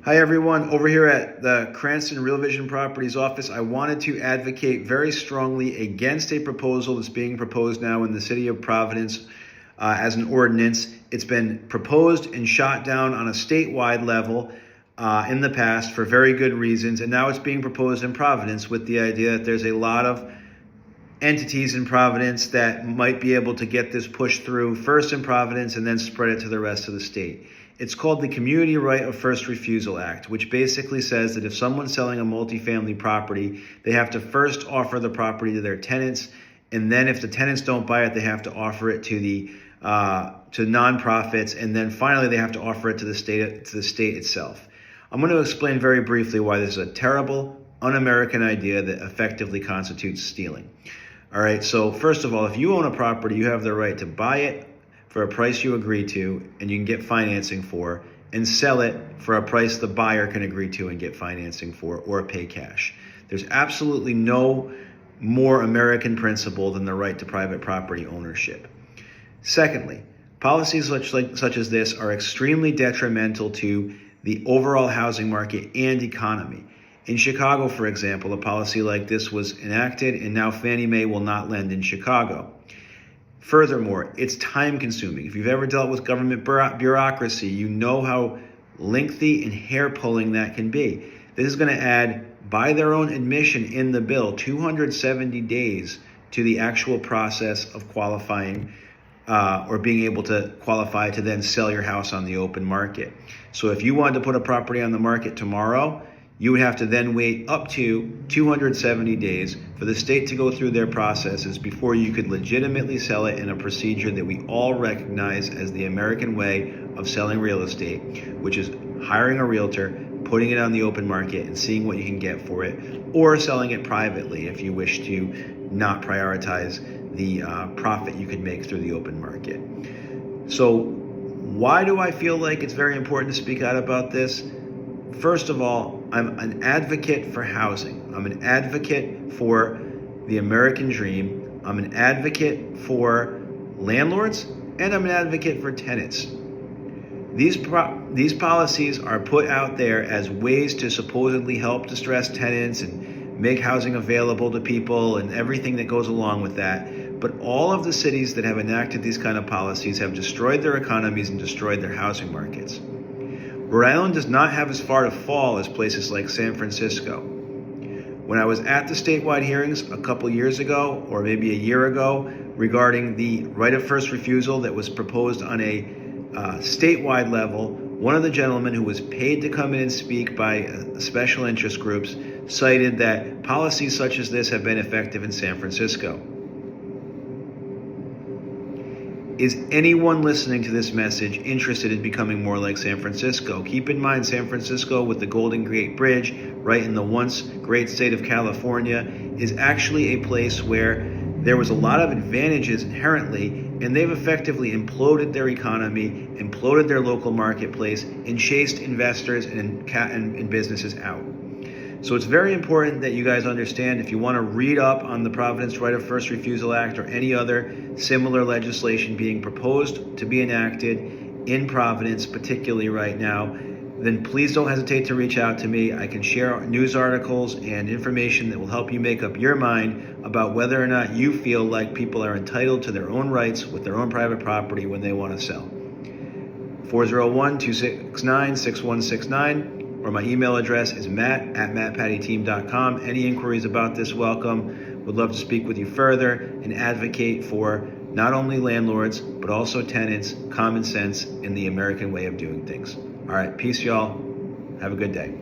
Hi everyone, over here at the Cranston Real Vision Properties office, I wanted to advocate very strongly against a proposal that's being proposed now in the city of Providence as an ordinance. It's been proposed and shot down on a statewide level in the past for very good reasons, and now it's being proposed in Providence with the idea that there's a lot of entities in Providence that might be able to get this pushed through first in Providence and then spread it to the rest of the state. It's called the Community Right of First Refusal Act, which basically says that if someone's selling a multifamily property, they have to first offer the property to their tenants, and then if the tenants don't buy it, they have to offer it to the to nonprofits, and then finally they have to offer it to the state itself. I'm going to explain very briefly why this is a terrible, un-American idea that effectively constitutes stealing. All right, so first of all, if you own a property, you have the right to buy it for a price you agree to and you can get financing for, and sell it for a price the buyer can agree to and get financing for, or pay cash. There's absolutely no more American principle than the right to private property ownership. Secondly, policies such as this are extremely detrimental to the overall housing market and economy. In Chicago, for example, a policy like this was enacted, and now Fannie Mae will not lend in Chicago. Furthermore, it's time consuming. If you've ever dealt with government bureaucracy, you know how lengthy and hair pulling that can be. This is going to add, by their own admission in the bill, 270 days to the actual process of qualifying or being able to qualify to then sell your house on the open market. So if you wanted to put a property on the market tomorrow, you would have to then wait up to 270 days for the state to go through their processes before you could legitimately sell it in a procedure that we all recognize as the American way of selling real estate, which is hiring a realtor, putting it on the open market and seeing what you can get for it, or selling it privately if you wish to not prioritize the profit you could make through the open market. So why do I feel like it's very important to speak out about this? First of all, I'm an advocate for housing. I'm an advocate for the American dream. I'm an advocate for landlords, and I'm an advocate for tenants. These policies are put out there as ways to supposedly help distressed tenants and make housing available to people and everything that goes along with that. But all of the cities that have enacted these kind of policies have destroyed their economies and destroyed their housing markets. Rhode Island does not have as far to fall as places like San Francisco. When I was at the statewide hearings a couple years ago, or maybe a year ago, regarding the right of first refusal that was proposed on a statewide level, one of the gentlemen who was paid to come in and speak by special interest groups cited that policies such as this have been effective in San Francisco. Is anyone listening to this message interested in becoming more like San Francisco? Keep in mind, San Francisco, with the Golden Gate Bridge, right in the once great state of California, is actually a place where there was a lot of advantages inherently, and they've effectively imploded their economy, imploded their local marketplace, and chased investors and businesses out. So it's very important that you guys understand, if you want to read up on the Providence Right of First Refusal Act or any other similar legislation being proposed to be enacted in Providence, particularly right now, then please don't hesitate to reach out to me. I can share news articles and information that will help you make up your mind about whether or not you feel like people are entitled to their own rights with their own private property when they want to sell. 401-269-6169. Or my email address is matt@mattpattyteam.com. Any inquiries about this, welcome. Would love to speak with you further and advocate for not only landlords, but also tenants, common sense, and the American way of doing things. All right, peace, y'all. Have a good day.